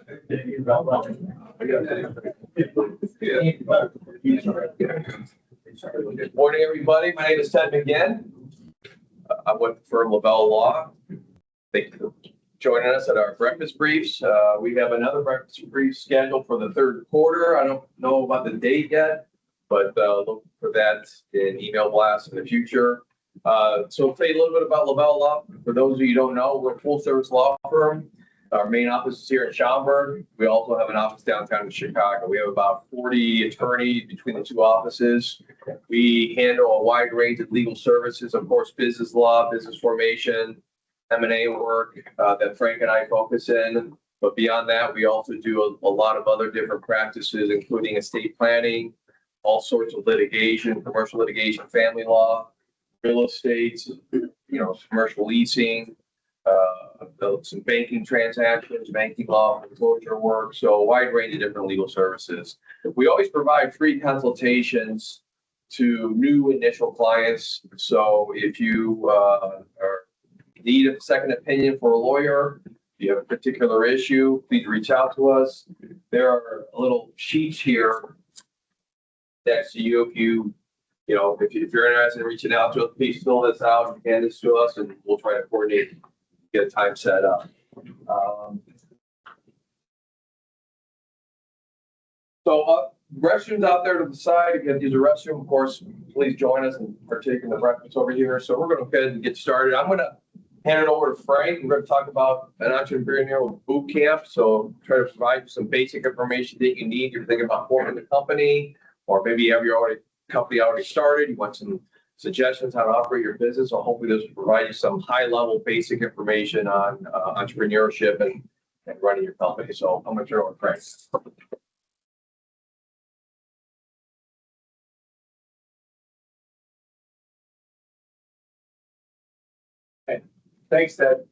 Good morning, everybody. My name is Ted McGinn. I'm with the firm Lavelle Law. Thank you for joining us at our breakfast briefs. We have another breakfast brief scheduled for the third quarter. I don't know about the date yet, but look for that in email blasts in the future. So I'll tell you a little bit about Lavelle Law. For those of you who don't know, we're a full service law firm. Our main office is here in Schaumburg. We also have an office downtown in Chicago. We have about 40 attorneys between the two offices. We handle a wide range of legal services, of course, business law, business formation, M&A work that Frank and I focus in. But beyond that, we also do a lot of other different practices, including estate planning, all sorts of litigation, commercial litigation, family law, real estate, commercial leasing, some banking transactions, banking law, foreclosure work, so a wide range of different legal services. We always provide free consultations to new initial clients. So if you need a second opinion for a lawyer, if you have a particular issue, please reach out to us. There are little sheets here next to you. If you're interested in reaching out to us, please fill this out and hand this to us, and we'll try to coordinate, get a time set up. Restrooms out there to the side. If you have to use a restroom, of course, please join us and partake in the breakfast over here. So we're going to go ahead and get started. I'm going to hand it over to Frank. We're going to talk about an Entrepreneurial Boot Camp. So try to provide you some basic information that you need. You're thinking about forming a company, or maybe you have your company already started. You want some suggestions how to operate your business. So hopefully this will provide you some high level basic information on entrepreneurship and running your company. So I'm going to turn it over to Frank. Okay. Thanks, Ted.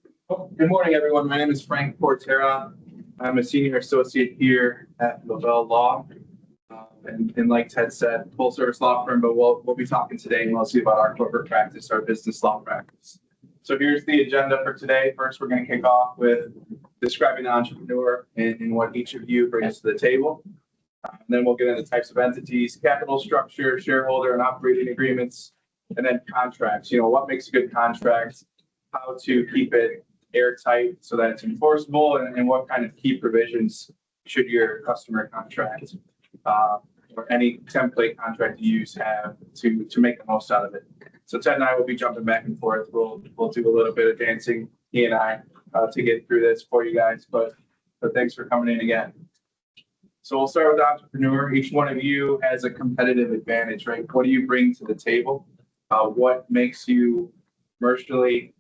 Good morning, everyone. My name is Frank Portera. I'm a senior associate here at Lavelle Law. And like Ted said, full service law firm, but we'll be talking today mostly about our corporate practice, our business law practice. So here's the agenda for today. First, we're going to kick off with describing the entrepreneur and what each of you brings to the table. And then we'll get into types of entities, capital structure, shareholder and operating agreements, and then contracts. What makes a good contract, how to keep it airtight so that it's enforceable, and what kind of key provisions should your customer contract or any template contract you use have to make the most out of it. So Ted and I will be jumping back and forth. We'll do a little bit of dancing, he and I, to get through this for you guys. But thanks for coming in again. So we'll start with the entrepreneur. Each one of you has a competitive advantage, right? What do you bring to the table? What makes you commercially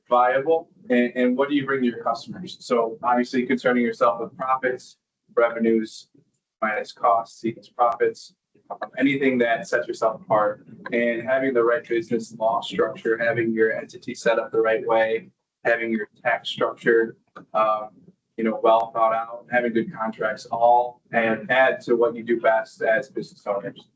viable? And what do you bring to your customers? So obviously concerning yourself with profits, revenues, minus costs equals profits, anything that sets yourself apart, and having the right business law structure, having your entity set up the right way, having your tax structure, well thought out, having good contracts, all and add to what you do best as business owners.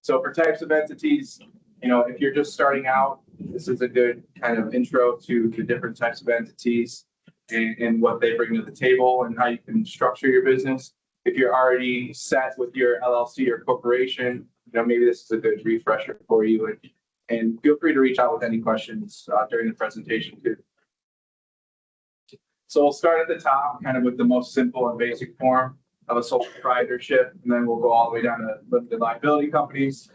So for types of entities, if you're just starting out, this is a good kind of intro to the different types of entities and what they bring to the table and how you can structure your business. If you're already set with your LLC or corporation, maybe this is a good refresher for you. And feel free to reach out with any questions during the presentation too. So we'll start at the top, kind of with the most simple and basic form of a sole proprietorship, and then we'll go all the way down to limited liability companies.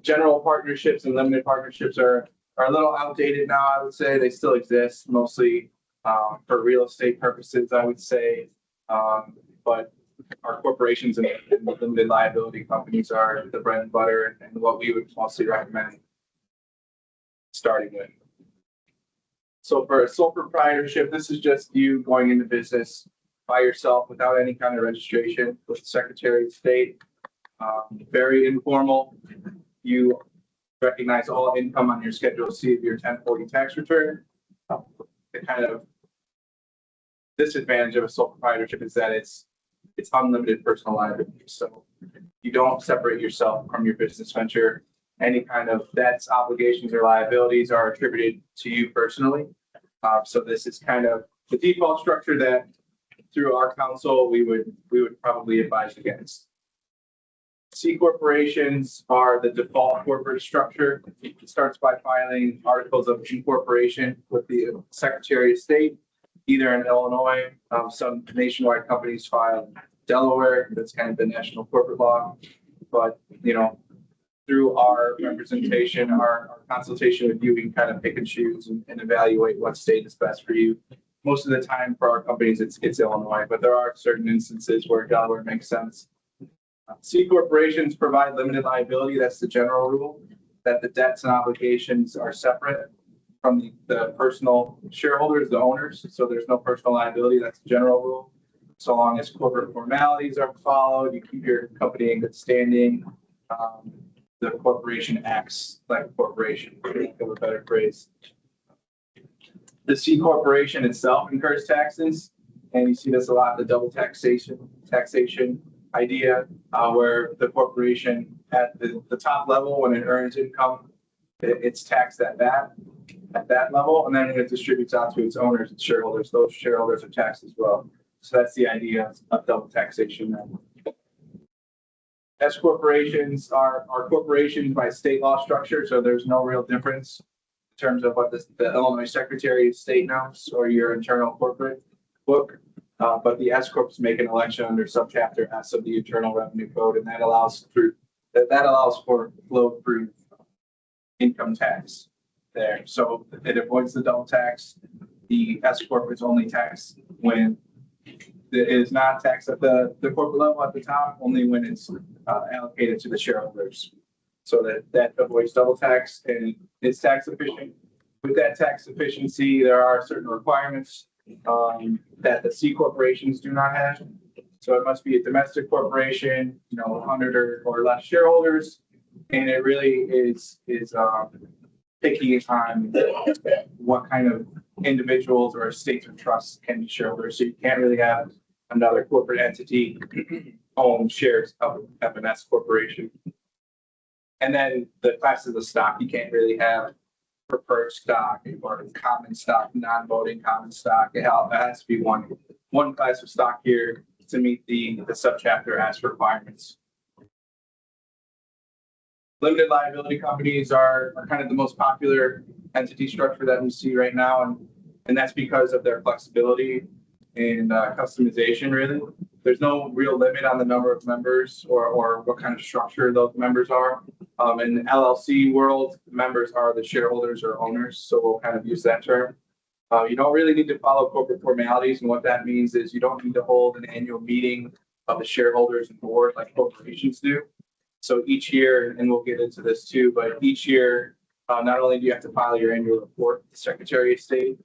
General partnerships and limited partnerships are a little outdated now, I would say. They still exist, mostly for real estate purposes, I would say. But our corporations and limited liability companies are the bread and butter and what we would mostly recommend starting with. So for a sole proprietorship, this is just you going into business by yourself without any kind of registration with the Secretary of State. Very informal. You recognize all income on your Schedule C of your 1040 tax return. The kind of disadvantage of a sole proprietorship is that it's unlimited personal liability. So you don't separate yourself from your business venture. Any kind of debts, obligations, or liabilities are attributed to you personally. So this is kind of the default structure that through our counsel, we would probably advise against. C corporations are the default corporate structure. It starts by filing articles of incorporation with the Secretary of State, either in Illinois. Some nationwide companies file in Delaware. That's kind of the national corporate law. But, through our representation, our consultation with you, we can kind of pick and choose and evaluate what state is best for you. Most of the time for our companies, it's Illinois, but there are certain instances where Delaware makes sense. C corporations provide limited liability. That's the general rule, that the debts and obligations are separate from the personal shareholders, the owners. So there's no personal liability. That's the general rule. So long as corporate formalities are followed, you keep your company in good standing. The corporation acts like a corporation, for lack of a better phrase. The C corporation itself incurs taxes, and you see this a lot, the double taxation idea, where the corporation at the top level, when it earns income, it's taxed at that level, and then when it distributes out to its owners and shareholders, those shareholders are taxed as well. So that's the idea of double taxation. S corporations are corporations by state law structure, so there's no real difference in terms of what the Illinois Secretary of State knows or your internal corporate book. But the S corps make an election under subchapter S of the Internal Revenue Code, and that allows for flow-through income tax there. So it avoids the double tax. The S corp is only taxed when it is not taxed at the corporate level at the top, only when it's allocated to the shareholders. So that avoids double tax and it's tax efficient. With that tax efficiency, there are certain requirements that the C corporations do not have. So it must be a domestic corporation, 100 or less shareholders, and it really is picky on what kind of individuals or estates or trusts can be shareholders. So you can't really have another corporate entity own shares of an S corporation. And then the classes of stock, you can't really have preferred stock or common stock, non-voting common stock. It has to be one class of stock here to meet the subchapter S requirements. Limited liability companies are kind of the most popular entity structure that we see right now, and that's because of their flexibility and customization, really. There's no real limit on the number of members or what kind of structure those members are. In the LLC world, members are the shareholders or owners, so we'll kind of use that term. You don't really need to follow corporate formalities, and what that means is you don't need to hold an annual meeting of the shareholders and board like corporations do. So each year, and we'll get into this too, but each year, not only do you have to file your annual report with the Secretary of State,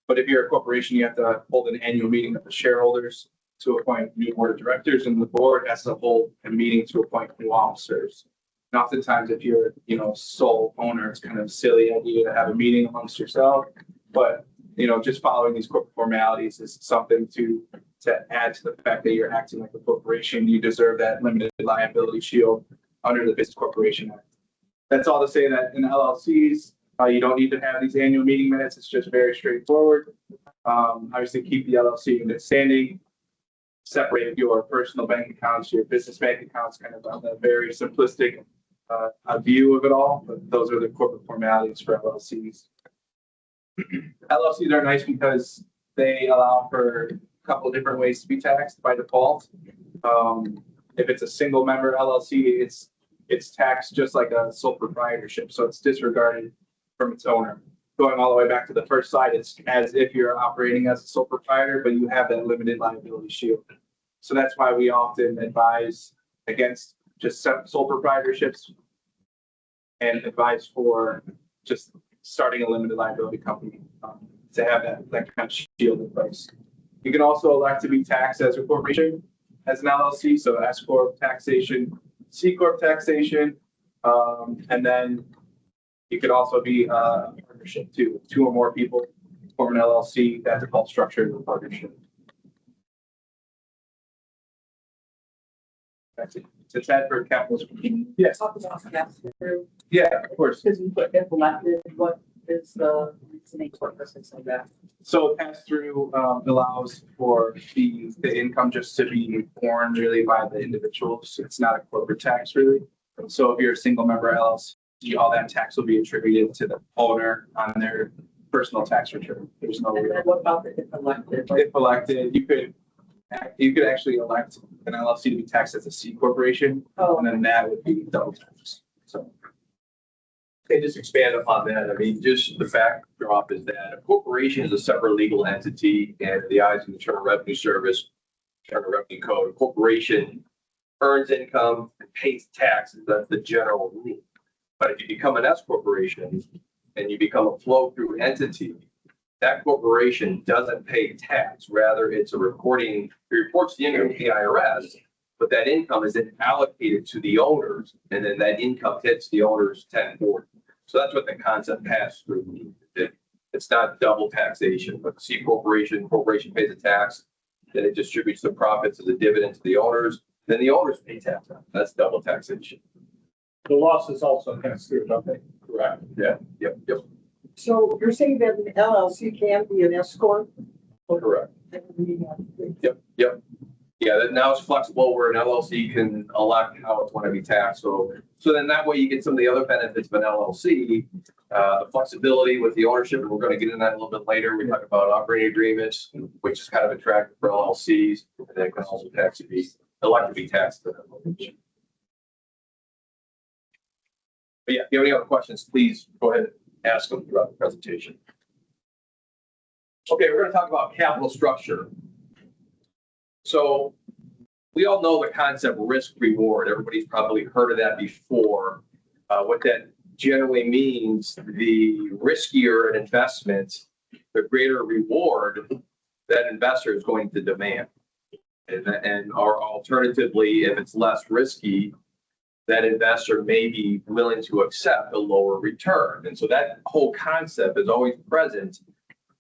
but if you're a corporation, you have to hold an annual meeting of the shareholders to appoint new board of directors, and the board has to hold a meeting to appoint new officers. And oftentimes, if you're, sole owner, it's kind of a silly idea to have a meeting amongst yourself, but just following these corporate formalities is something to add to the fact that you're acting like a corporation. You deserve that limited liability shield under the Business Corporation Act. That's all to say that in LLCs, you don't need to have these annual meeting minutes. It's just very straightforward. Obviously, keep the LLC in good standing. Separate your personal bank accounts, your business bank accounts, kind of on a very simplistic view of it all. But those are the corporate formalities for LLCs. LLCs are nice because they allow for a couple of different ways to be taxed by default. If it's a single member LLC, it's taxed just like a sole proprietorship, so it's disregarded from its owner. Going all the way back to the first slide, it's as if you're operating as a sole proprietor, but you have that limited liability shield. So that's why we often advise against just sole proprietorships and advise for just starting a limited liability company to have that kind of shield in place. You can also elect to be taxed as a corporation, as an LLC, so S corp taxation, C corp taxation, and then you could also be a partnership too. 2 or more people form an LLC. That default structure is a partnership. That's it. So Ted for capital. Yes. Talk about that through, Yeah, of course. because we put implemented, what is the reasoning for purposes of that? So pass-through allows for the income just to be borne really by the individuals. It's not a corporate tax really. So if you're a single member LLC, all that tax will be attributed to the owner on their personal tax return. There's no And then what about the if elected? If elected, you could actually elect an LLC to be taxed as a C corporation, Oh, and then that would be double tax. So And just expand upon that, I mean, just the backdrop is that a corporation is a separate legal entity, and the eyes of the Internal Revenue Service, Internal Revenue Code, a corporation earns income and pays taxes, that's the general rule. But if you become an S corporation and you become a flow-through entity, that corporation doesn't pay tax, rather it's a reporting, it reports the income to the IRS, but that income is then allocated to the owners, and then that income hits the owners 1040. So that's what the concept pass through means. It's not double taxation, but C corporation pays a tax, then it distributes the profits as a dividend to the owners, then the owners pay tax. That's double taxation. The losses also pass through, don't they? Correct. Yeah, yep. so you're saying that an LLC can be an S corp? Correct. Yep. Yeah, that now it's flexible where an LLC can elect how it's want to be taxed. So then that way you get some of the other benefits of an LLC, the flexibility with the ownership, and we're going to get into that a little bit later. We talk about operating agreements, which is kind of attractive for LLCs, and then can also elect to be taxed. But yeah, if you have any other questions, please go ahead and ask them throughout the presentation. Okay, we're going to talk about capital structure. So we all know the concept risk reward. Everybody's probably heard of that before. What that generally means, the riskier an investment, the greater reward that investor is going to demand. Or alternatively, if it's less risky, that investor may be willing to accept a lower return. And so that whole concept is always present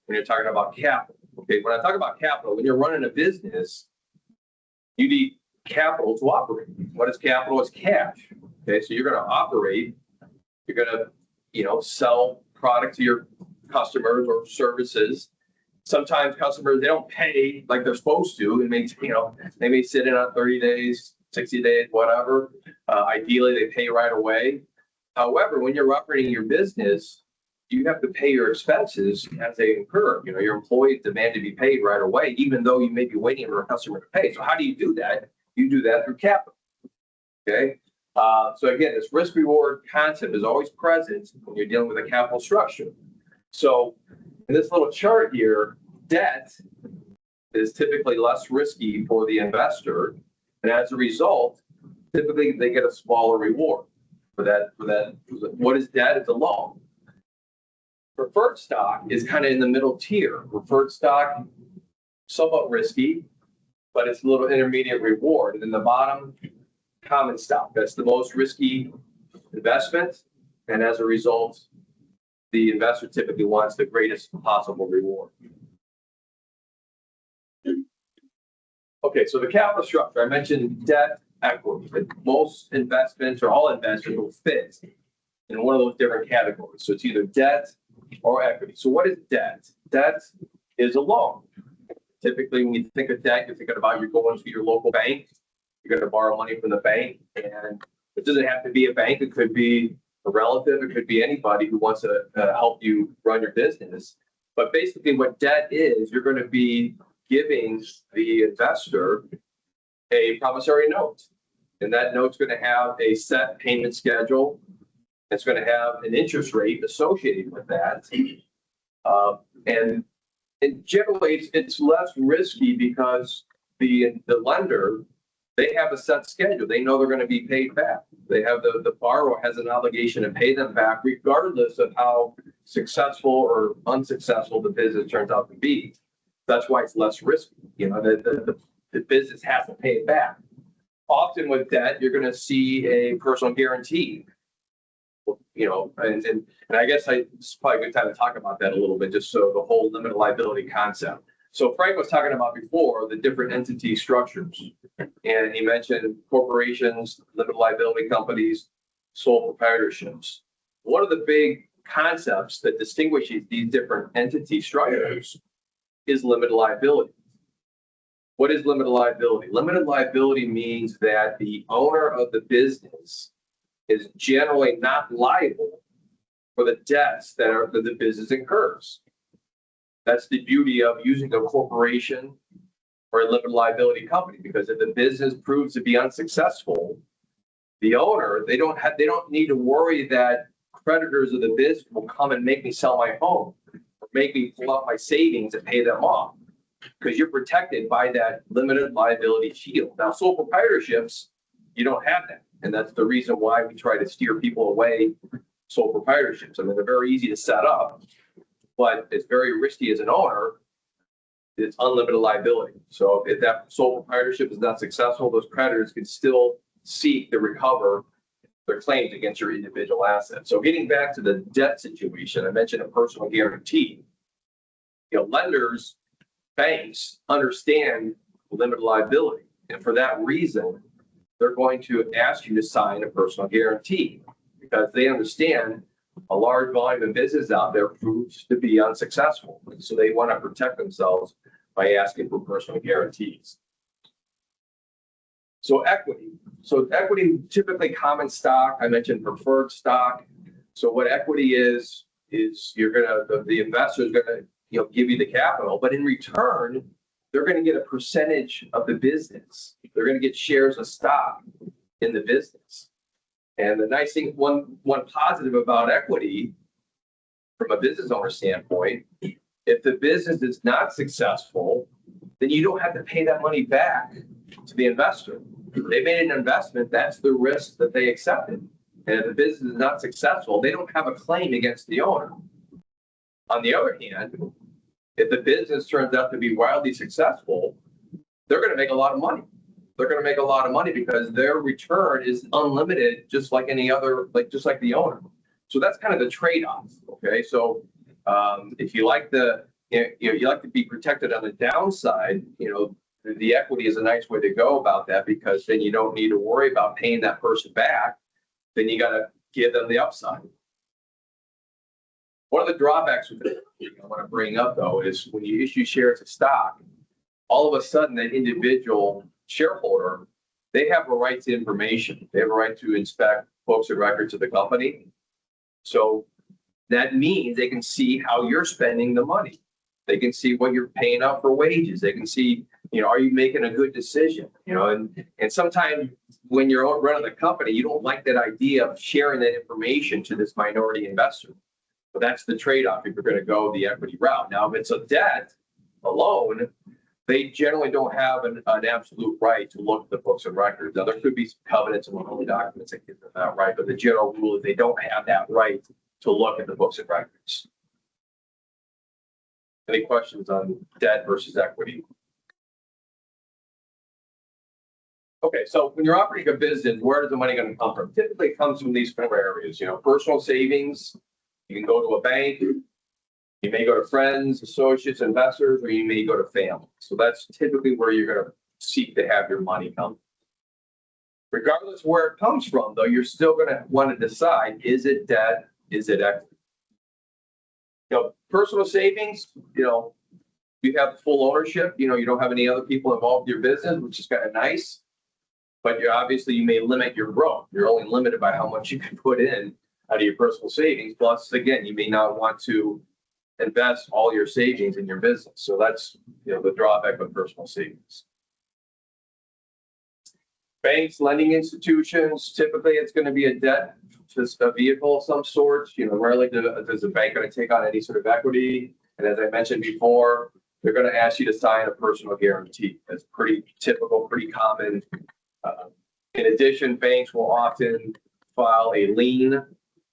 when you're talking about capital. Okay, when I talk about capital, when you're running a business, you need capital to operate. What is capital? It's cash. Okay, so you're going to operate. You're going to, sell product to your customers or services. Sometimes customers, they don't pay like they're supposed to. They may sit in on 30 days, 60 days, whatever. Ideally, they pay right away. However, when you're operating your business, you have to pay your expenses as they incur. Your employees demand to be paid right away, even though you may be waiting for a customer to pay. So how do you do that? You do that through capital. Okay. So again, this risk reward concept is always present when you're dealing with a capital structure. So in this little chart here, debt is typically less risky for the investor. And as a result, typically they get a smaller reward for that. What is debt? It's a loan. Preferred stock is kind of in the middle tier. Preferred stock, somewhat risky, but it's a little intermediate reward. And then the bottom, common stock. That's the most risky investment. And as a result, the investor typically wants the greatest possible reward. Okay, so the capital structure, I mentioned debt, equity. Most investments or all investments will fit in one of those different categories. So it's either debt or equity. So what is debt? Debt is a loan. Typically, when you think of debt, you're thinking about you're going to your local bank. You're going to borrow money from the bank. And it doesn't have to be a bank. It could be a relative. It could be anybody who wants to help you run your business. But basically what debt is, you're going to be giving the investor a promissory note. And that note's going to have a set payment schedule. It's going to have an interest rate associated with that. And generally, it's less risky because the lender, they have a set schedule. They know they're going to be paid back. They have the borrower has an obligation to pay them back regardless of how successful or unsuccessful the business turns out to be. That's why it's less risky. The business has to pay it back. Often with debt, you're going to see a personal guarantee. And I guess it's probably a good time to talk about that a little bit, just so the whole limited liability concept. So Frank was talking about before the different entity structures, and he mentioned corporations, limited liability companies, sole proprietorships. One of the big concepts that distinguishes these different entity structures is limited liability. What is limited liability? Limited liability means that the owner of the business is generally not liable for the debts that the business incurs. That's the beauty of using a corporation or a limited liability company, because if the business proves to be unsuccessful, the owner, they don't need to worry that creditors of the business will come and make me sell my home or make me pull out my savings and pay them off, because you're protected by that limited liability shield. Now, sole proprietorships, you don't have that. And that's the reason why we try to steer people away from sole proprietorships. I mean, they're very easy to set up, but it's very risky as an owner. It's unlimited liability. So if that sole proprietorship is not successful, those creditors can still seek to recover their claims against your individual assets. So getting back to the debt situation, I mentioned a personal guarantee. Lenders, banks understand limited liability. And for that reason, they're going to ask you to sign a personal guarantee, because they understand a large volume of business out there proves to be unsuccessful. So they want to protect themselves by asking for personal guarantees. So equity. So equity, typically common stock. I mentioned preferred stock. So what equity is the investor is gonna give you the capital, but in return, they're going to get a percentage of the business. They're going to get shares of stock in the business. And the nice thing, one positive about equity from a business owner standpoint, if the business is not successful, then you don't have to pay that money back to the investor. They made an investment, that's the risk that they accepted. And if the business is not successful, they don't have a claim against the owner. On the other hand, if the business turns out to be wildly successful, they're going to make a lot of money. They're going to make a lot of money because their return is unlimited, just like any other, just like the owner. So that's kind of the trade-off. Okay, so if you like you like to be protected on the downside, the equity is a nice way to go about that, because then you don't need to worry about paying that person back. Then you got to give them the upside. One of the drawbacks with it, I want to bring up though, is when you issue shares of stock, all of a sudden that individual shareholder, they have a right to information. They have a right to inspect books and records of the company. So that means they can see how you're spending the money. They can see what you're paying out for wages. They can see, are you making a good decision? And sometimes when you're running the company, you don't like that idea of sharing that information to this minority investor. But that's the trade-off if you're going to go the equity route. Now, if it's a debt, a loan, they generally don't have an absolute right to look at the books and records. Now, there could be some covenants and loan documents that give them that right, but the general rule is they don't have that right to look at the books and records. Any questions on debt versus equity? Okay, so when you're operating a business, where is the money going to come from? Typically, it comes from these four areas. Personal savings. You can go to a bank, you may go to friends, associates, investors, or you may go to family. So that's typically where you're going to seek to have your money come. Regardless where it comes from, though, you're still going to want to decide, is it debt, is it equity? Personal savings, you have full ownership, you don't have any other people involved in your business, which is kind of nice. But obviously you may limit your growth. You're only limited by how much you can put in out of your personal savings. Plus, again, you may not want to invest all your savings in your business. So that's the drawback of personal savings. Banks, lending institutions, typically it's going to be a debt, just a vehicle of some sort. Rarely does a bank going to take on any sort of equity. And as I mentioned before, they're going to ask you to sign a personal guarantee. That's pretty typical, pretty common. In addition, banks will often file a lien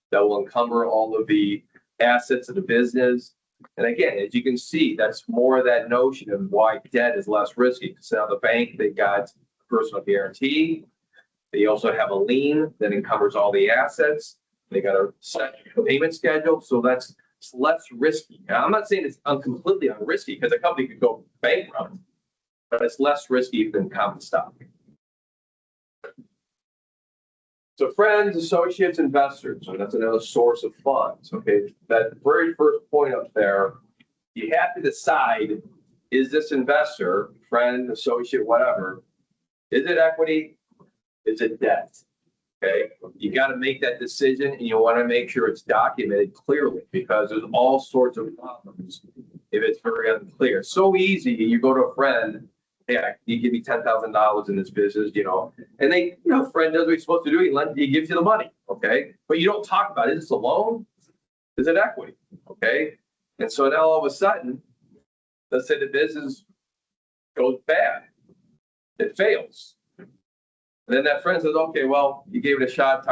that will encumber all of the assets of the business. And again, as you can see, that's more of that notion of why debt is less risky. So now the bank, they've got a personal guarantee. They also have a lien that encumbers all the assets. They got a set payment schedule. So that's less risky. Now, I'm not saying it's completely unrisky, because a company could go bankrupt, but it's less risky than common stock. So friends, associates, investors, so that's another source of funds, okay? That very first point up there, you have to decide, is this investor, friend, associate, whatever, is it equity? Is it debt? Okay, you got to make that decision and you want to make sure it's documented clearly because there's all sorts of problems if it's very unclear. So easy, you go to a friend, hey, you give me $10,000 in this business, and they, friend does what he's supposed to do, he gives you the money, okay? But you don't talk about it. Is this a loan? Is it equity? Okay, and so now all of a sudden, let's say the business goes bad, it fails. And then that friend says, okay, well, you gave it a shot.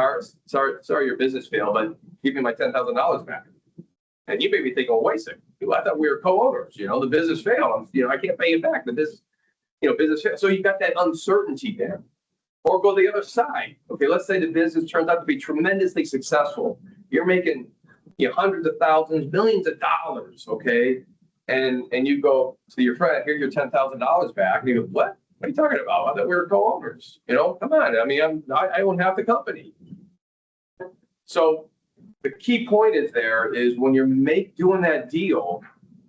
Sorry, your business failed, but give me my $10,000 back. And you may be thinking, well, wait a second. I thought we were co-owners. The business failed. I can't pay it back. The business, business failed. So you got that uncertainty there. Or go the other side. Okay, let's say the business turns out to be tremendously successful. You're making hundreds of thousands, millions of dollars. Okay, and you go to your friend, here's your $10,000 back. And you go, what? What are you talking about? I thought we were co-owners. Come on. I mean, I own half the company. So the key point is when you're doing that deal,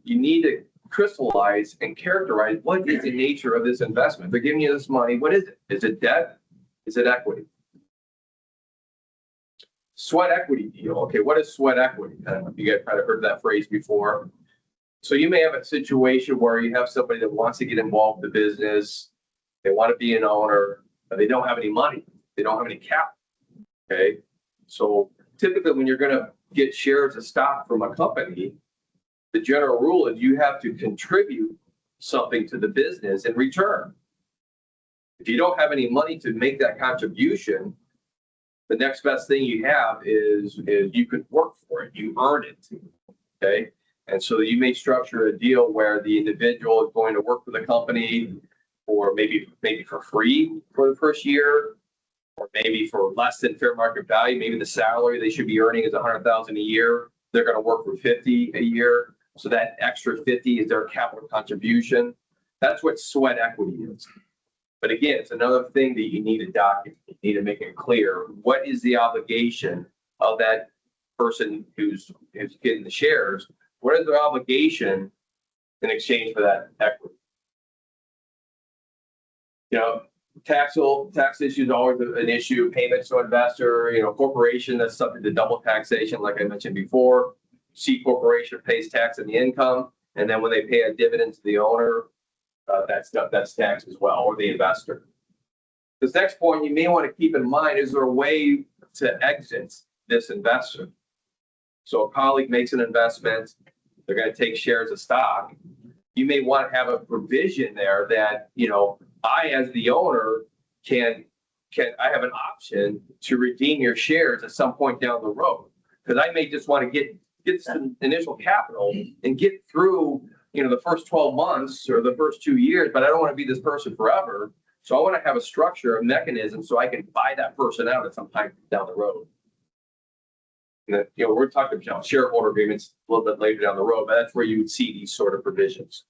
you need to crystallize and characterize what is the nature of this investment. They're giving you this money. What is it? Is it debt? Is it equity? Sweat equity deal. Okay, what is sweat equity? I don't know if you guys probably heard that phrase before. So you may have a situation where you have somebody that wants to get involved in the business. They want to be an owner, but they don't have any money. They don't have any capital. Okay. So typically when you're going to get shares of stock from a company, the general rule is you have to contribute something to the business in return. If you don't have any money to make that contribution, the next best thing you have is you could work for it. You earn it. Okay. And so you may structure a deal where the individual is going to work for the company, or maybe for free for the first year, or maybe for less than fair market value. Maybe the salary they should be earning is $100,000 a year. They're going to work for $50,000 a year. So that extra $50,000 is their capital contribution. That's what sweat equity is. But again, it's another thing that you need to document. You need to make it clear. What is the obligation of that person who's getting the shares? What is their obligation in exchange for that equity? Tax issues are always an issue. Payments to investor, corporation that's subject to double taxation, like I mentioned before. C corporation pays tax on the income, and then when they pay a dividend to the owner, that's tax as well, or the investor. This next point you may want to keep in mind: is there a way to exit this investor? So a colleague makes an investment, they're going to take shares of stock. You may want to have a provision there that I, as the owner, I have an option to redeem your shares at some point down the road, because I may just want to get some initial capital and get through, the first 12 months or the first 2 years, but I don't want to be this person forever. So I want to have a structure, a mechanism, so I can buy that person out at some time down the road. And we're talking about shareholder agreements a little bit later down the road, but that's where you would see these sort of provisions.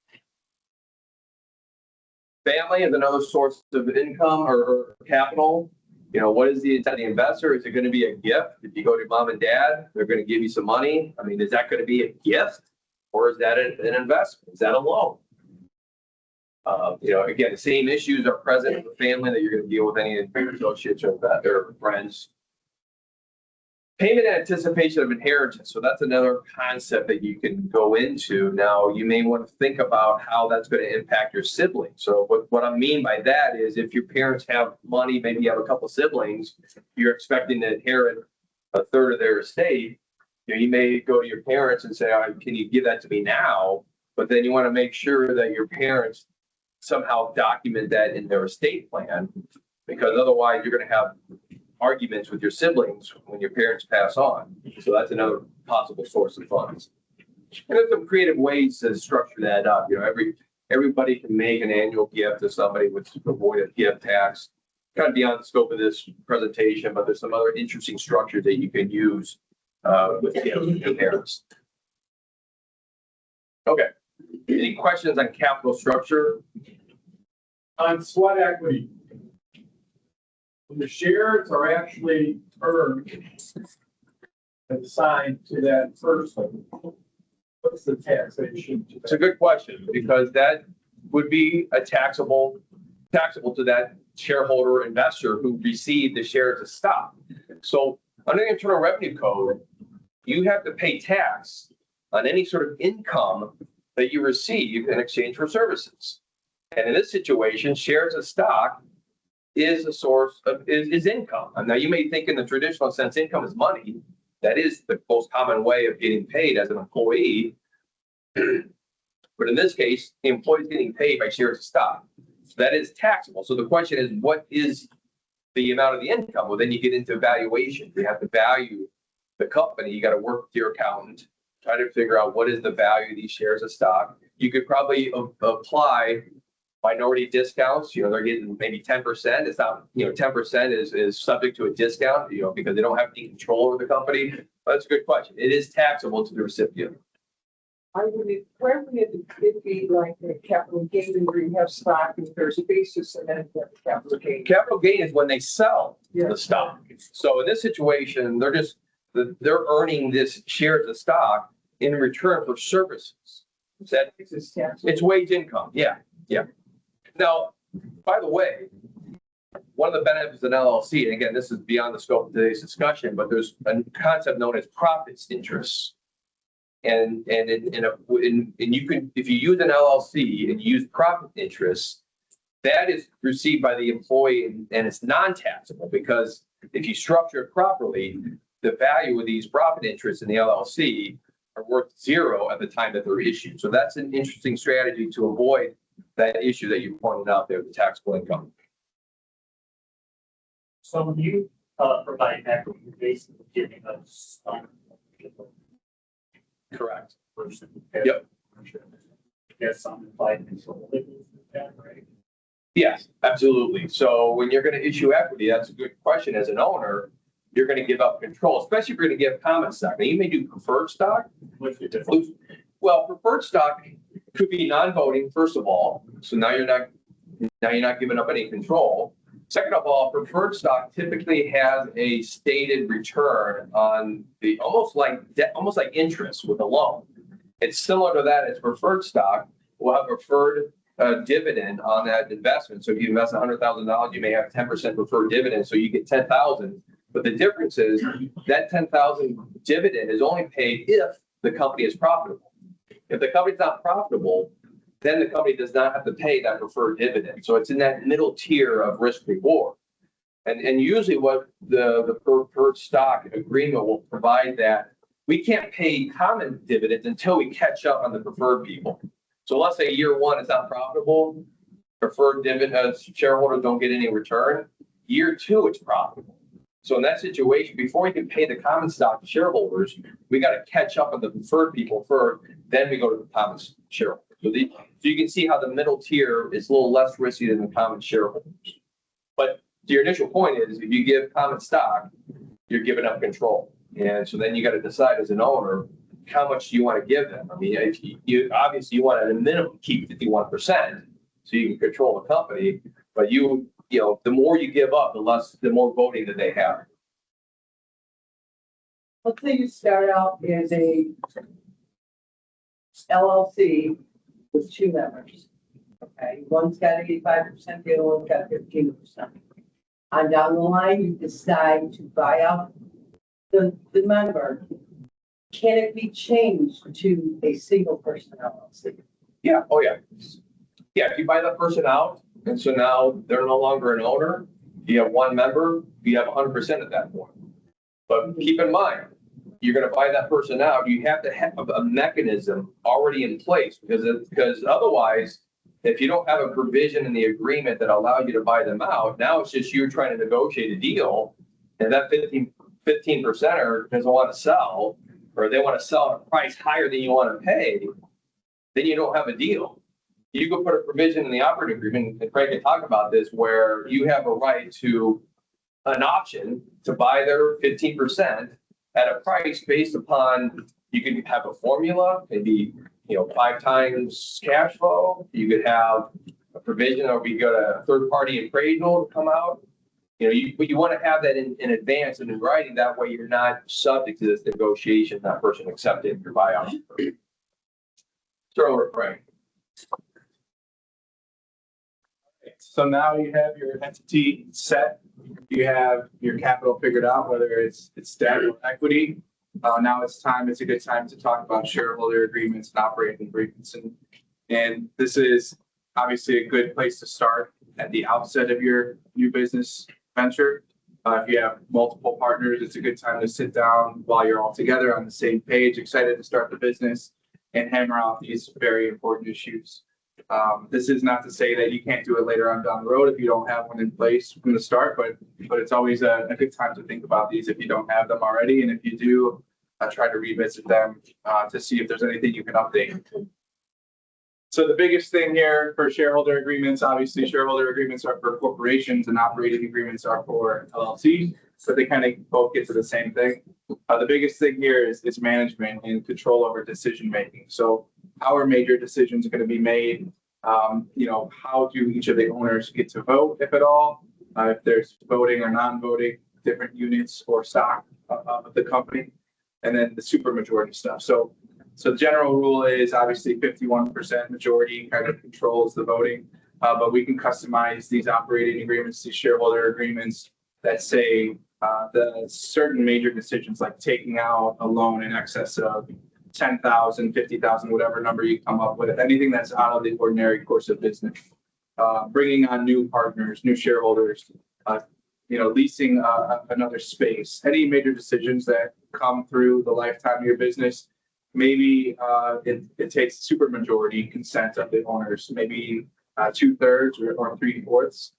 Family is another source of income or capital. What is the intent of the investor? Is it going to be a gift? If you go to mom and dad, they're going to give you some money. I mean, is that going to be a gift, or is that an investment? Is that a loan? Again, the same issues are present in the family that you're going to deal with any of your associates or friends. Payment in anticipation of inheritance. So that's another concept that you can go into. Now, you may want to think about how that's going to impact your siblings. So what I mean by that is if your parents have money, maybe you have a couple siblings, you're expecting to inherit a third of their estate. You may go to your parents and say, can you give that to me now? But then you want to make sure that your parents somehow document that in their estate plan, because otherwise you're going to have arguments with your siblings when your parents pass on. So that's another possible source of funds. And there's some creative ways to structure that up. Everybody can make an annual gift to somebody with avoided gift tax. Kind of beyond the scope of this presentation, but there's some other interesting structures that you can use with your parents. Okay. Any questions on capital structure? On sweat equity, When the shares are actually earned and assigned to that person, what's the taxation? to It's a that? good question, because that would be a taxable to that shareholder investor who received the shares of stock. So under the Internal Revenue Code, you have to pay tax on any sort of income that you receive in exchange for services. And in this situation, shares of stock is a source of, is income. And now you may think in the traditional sense, income is money. That is the most common way of getting paid as an employee. But in this case, the employee is getting paid by shares of stock. So that is taxable. So the question is, what is the amount of the income? Well, then you get into valuation. You have to value the company. You got to work with your accountant, try to figure out what is the value of these shares of stock. You could probably apply minority discounts. They're getting maybe 10%. It's not, 10% is subject to a discount, because they don't have any control over the company. But that's a good question. It is taxable to the recipient. Where would it be like a capital gain where you have stock and there's a basis and then you have a capital gain? Capital gain is when they sell Yeah. the stock. So in this situation, they're earning this shares of stock in return for services. That It's taxable. it's wage income. Yeah. Now, by the way, one of the benefits of an LLC, and again, this is beyond the scope of today's discussion, but there's a concept known as profits interests. And you can, if you use an LLC and you use profit interests, that is received by the employee and it's non-taxable, because if you structure it properly, the value of these profit interests in the LLC are worth zero at the time that they're issued. So that's an interesting strategy to avoid that issue that you pointed out there, the taxable income. So when you provide equity, you're basically giving us Correct. person. Yep. Yes, some implied control. Is that right? Yes, absolutely. So when you're going to issue equity, that's a good question. As an owner, you're going to give up control, especially if you're going to give common stock. Now, you may do preferred stock. What's the difference? Well, preferred stock could be non-voting, first of all. So now you're not giving up any control. Second of all, preferred stock typically has a stated return on the almost like interest with a loan. It's similar to that as preferred stock. Will have preferred dividend on that investment. So if you invest $100,000, you may have 10% preferred dividend. So you get 10,000. But the difference is that 10,000 dividend is only paid if the company is profitable. If the company's not profitable, then the company does not have to pay that preferred dividend. So it's in that middle tier of risk reward. And usually what the preferred stock agreement will provide, that we can't pay common dividends until we catch up on the preferred people. So let's say year one is not profitable, preferred dividends, shareholders don't get any return. Year two, it's profitable. So in that situation, before we can pay the common stock to shareholders, we got to catch up on the preferred people first, then we go to the common shareholders. So you can see how the middle tier is a little less risky than the common shareholders. But your initial point is, if you give common stock, you're giving up control. And so then you got to decide as an owner, how much do you want to give them? I mean, if you obviously you want at a minimum keep 51%, so you can control the company, but the more you give up, the more voting that they have. Let's say you start out as a LLC with two members. Okay, one's got 85%, the other one's got 15%. On down the line, you decide to buy out the member. Can it be changed to a single person LLC? Yeah. Oh, yeah. Yeah. If you buy that person out, and so now they're no longer an owner, you have one member, you have 100% at that point. But keep in mind, you're going to buy that person out, you have to have a mechanism already in place, because otherwise, if you don't have a provision in the agreement that allows you to buy them out, now it's just you trying to negotiate a deal, and that 15%er doesn't want to sell, or they want to sell at a price higher than you want to pay, then you don't have a deal. You could put a provision in the operating agreement, and Craig can talk about this, where you have a right to an option to buy their 15% at a price based upon, you can have a formula, maybe 5 times cash flow. You could have a provision, or we got a third party appraisal to come out. But you want to have that in advance and in writing. That way you're not subject to this negotiation, that person accepting your buyout. Shareholder Frank. So now you have your entity set, you have your capital figured out, whether it's debt or equity. Now it's a good time to talk about shareholder agreements and operating agreements. And this is obviously a good place to start at the outset of your new business venture. If you have multiple partners, it's a good time to sit down while you're all together on the same page, excited to start the business and hammer out these very important issues. This is not to say that you can't do it later on down the road if you don't have one in place from the start, but it's always a good time to think about these if you don't have them already. And if you do, try to revisit them to see if there's anything you can update. So the biggest thing here for shareholder agreements, obviously shareholder agreements are for corporations and operating agreements are for LLCs, so they kind of both get to the same thing. The biggest thing here is management and control over decision making. So how are major decisions going to be made? How do each of the owners get to vote, if at all? If there's voting or non-voting, different units or stock of the company, and then the supermajority stuff. So the general rule is obviously 51% majority kind of controls the voting, but we can customize these operating agreements, these shareholder agreements that say the certain major decisions like taking out a loan in excess of 10,000, 50,000, whatever number you come up with, anything that's out of the ordinary course of business, bringing on new partners, new shareholders, leasing another space, any major decisions that come through the lifetime of your business. Maybe it takes supermajority consent of the owners, maybe 2/3 or 3/4.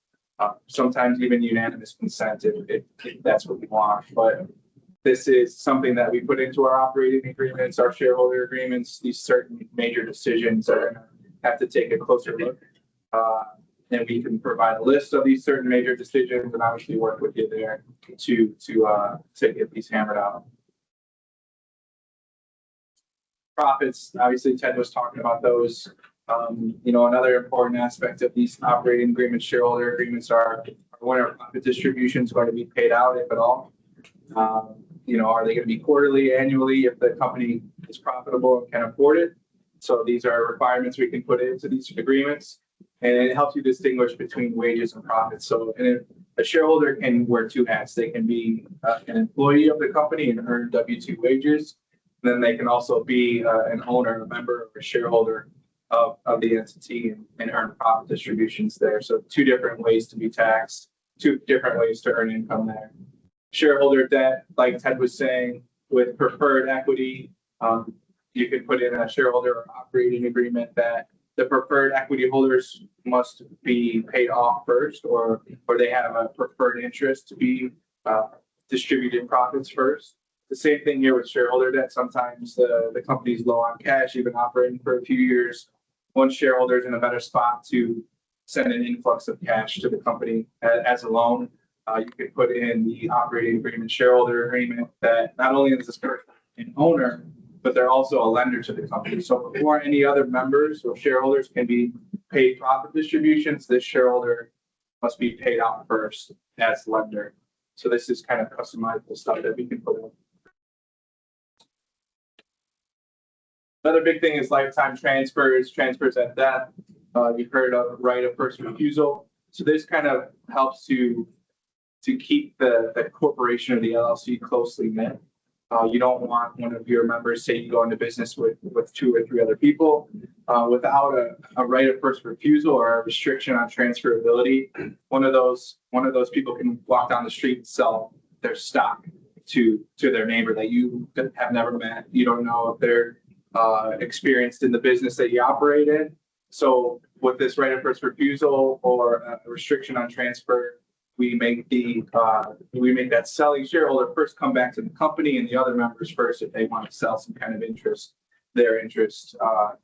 Sometimes even unanimous consent if that's what we want. But this is something that we put into our operating agreements, our shareholder agreements. These certain major decisions are going to have to take a closer look. And we can provide a list of these certain major decisions and obviously work with you there to get these hammered out. Profits, obviously Ted was talking about those. Another important aspect of these operating agreements, shareholder agreements are when are profit distributions going to be paid out, if at all? Are they going to be quarterly, annually, if the company is profitable and can afford it? So these are requirements we can put into these agreements, and it helps you distinguish between wages and profits. So a shareholder can wear two hats. They can be an employee of the company and earn W-2 wages. Then they can also be an owner, a member, or a shareholder of the entity and earn profit distributions there. So two different ways to be taxed, two different ways to earn income there. Shareholder debt, like Ted was saying, with preferred equity, you could put in a shareholder or operating agreement that the preferred equity holders must be paid off first, or they have a preferred interest to be distributed profits first. The same thing here with shareholder debt. Sometimes the company's low on cash, you've been operating for a few years. One shareholder is in a better spot to send an influx of cash to the company as a loan. You could put in the operating agreement, shareholder agreement, that not only is this person an owner, but they're also a lender to the company. So before any other members or shareholders can be paid profit distributions, this shareholder must be paid out first as lender. So this is kind of customizable stuff that we can put in. Another big thing is lifetime transfers at death. You've heard of right of first refusal. So this kind of helps to keep the corporation or the LLC closely knit. You don't want one of your members, say you go into business with 2 or 3 other people, without a right of first refusal or a restriction on transferability. One of those people can walk down the street and sell their stock to their neighbor that you have never met. You don't know if they're experienced in the business that you operate in. So with this right of first refusal or a restriction on transfer, we make that selling shareholder first come back to the company and the other members first if they want to sell some kind of their interest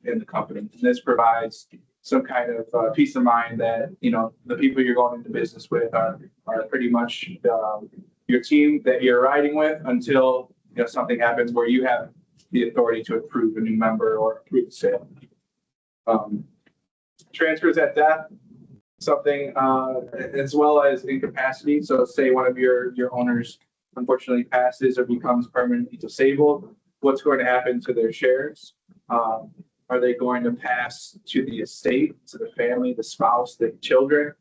in the company. And this provides some kind of peace of mind that the people you're going into business with are pretty much your team that you're riding with until something happens where you have the authority to approve a new member or approve a sale. Transfers at death. something, as well as incapacity. So say one of your owners unfortunately passes or becomes permanently disabled, what's going to happen to their shares? Are they going to pass to the estate, to the family, the spouse, the children?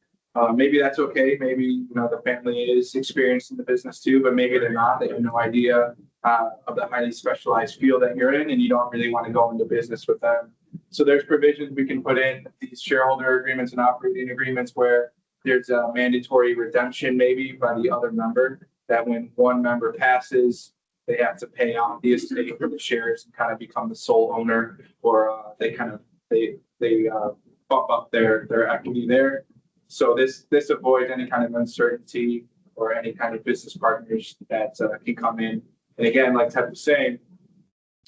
Maybe that's okay. Maybe, you know, the family is experienced in the business too, but maybe they're not. They have no idea of the highly specialized field that you're in, and you don't really want to go into business with them. So there's provisions we can put in these shareholder agreements and operating agreements where there's a mandatory redemption maybe by the other member, that when one member passes, they have to pay out the estate for the shares and kind of become the sole owner, or they bump up their equity there. So this avoids any kind of uncertainty or any kind of business partners that can come in. And again, like Ted was saying,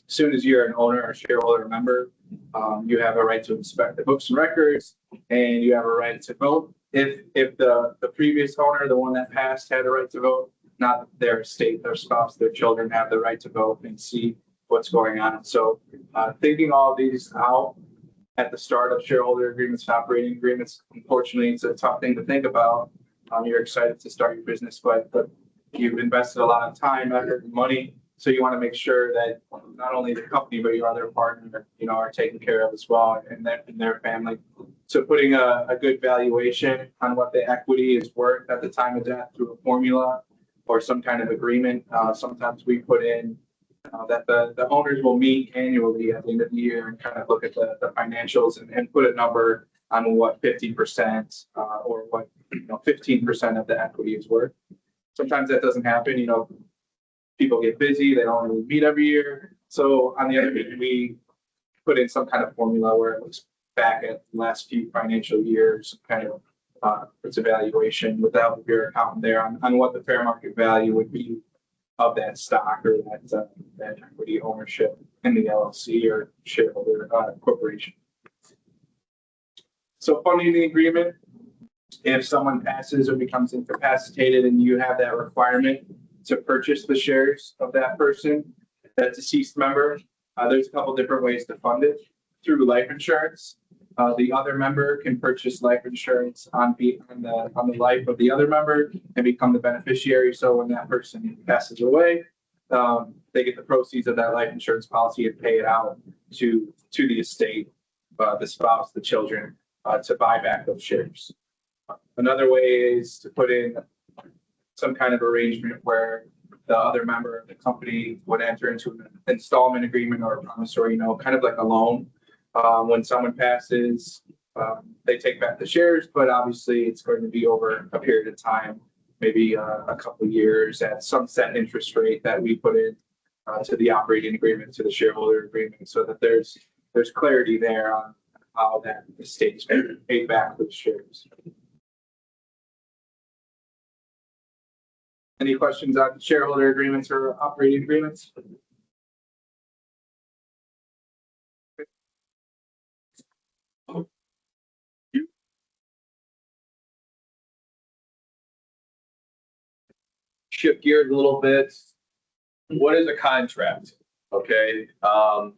as soon as you're an owner or shareholder or member, you have a right to inspect the books and records, and you have a right to vote. If the previous owner, the one that passed, had a right to vote, not their estate, their spouse, their children have the right to vote and see what's going on. So thinking all of these out at the start of shareholder agreements and operating agreements, unfortunately, it's a tough thing to think about. You're excited to start your business, but you've invested a lot of time, effort, and money. So you want to make sure that not only the company, but your other partner, you know, are taken care of as well, and their family. So putting a good valuation on what the equity is worth at the time of death through a formula or some kind of agreement. Sometimes we put in that the owners will meet annually at the end of the year and kind of look at the financials and put a number on what 50% or what 15% of the equity is worth. Sometimes that doesn't happen. You know, people get busy, they don't really meet every year. So on the other hand, we put in some kind of formula where it looks back at the last few financial years, kind of its evaluation without your accountant there on what the fair market value would be of that stock or that equity ownership in the LLC or shareholder corporation. So funding the agreement, if someone passes or becomes incapacitated and you have that requirement to purchase the shares of that person, that deceased member, there's a couple different ways to fund it. Through life insurance, the other member can purchase life insurance on the life of the other member and become the beneficiary. So when that person passes away, they get the proceeds of that life insurance policy and pay it out to the estate, the spouse, the children, to buy back those shares. Another way is to put in some kind of arrangement where the other member of the company would enter into an installment agreement or a promissory note, kind of like a loan. When someone passes, they take back the shares, but obviously it's going to be over a period of time, maybe a couple of years at some set interest rate that we put in to the operating agreement, to the shareholder agreement, so that there's clarity there on how that estate is paid back with shares. Any questions on shareholder agreements or operating agreements? Shift gears a little bit. What is a contract? Okay. Well,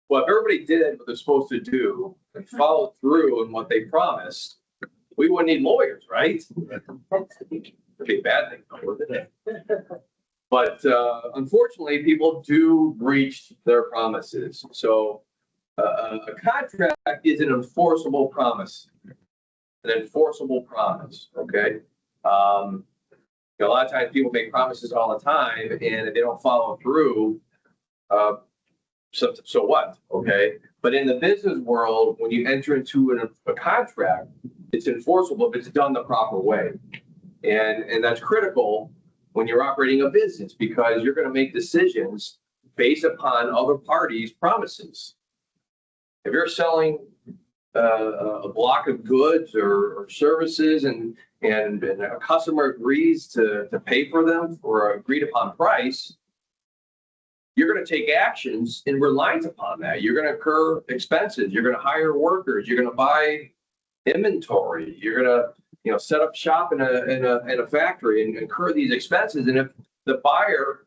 if everybody did what they're supposed to do and followed through on what they promised, we wouldn't need lawyers, right? It'd be a bad thing, wouldn't it? But unfortunately, people do breach their promises. So a contract is an enforceable promise. An enforceable promise, okay? A lot of times people make promises all the time, and if they don't follow through, so what, okay? But in the business world, when you enter into a contract, it's enforceable if it's done the proper way. And that's critical when you're operating a business, because you're going to make decisions based upon other parties' promises. If you're selling a block of goods or services and a customer agrees to pay for them for an agreed upon price, you're going to take actions in reliance upon that. You're going to incur expenses. You're going to hire workers. You're going to buy inventory. You're going to set up shop in a factory and incur these expenses. And if the buyer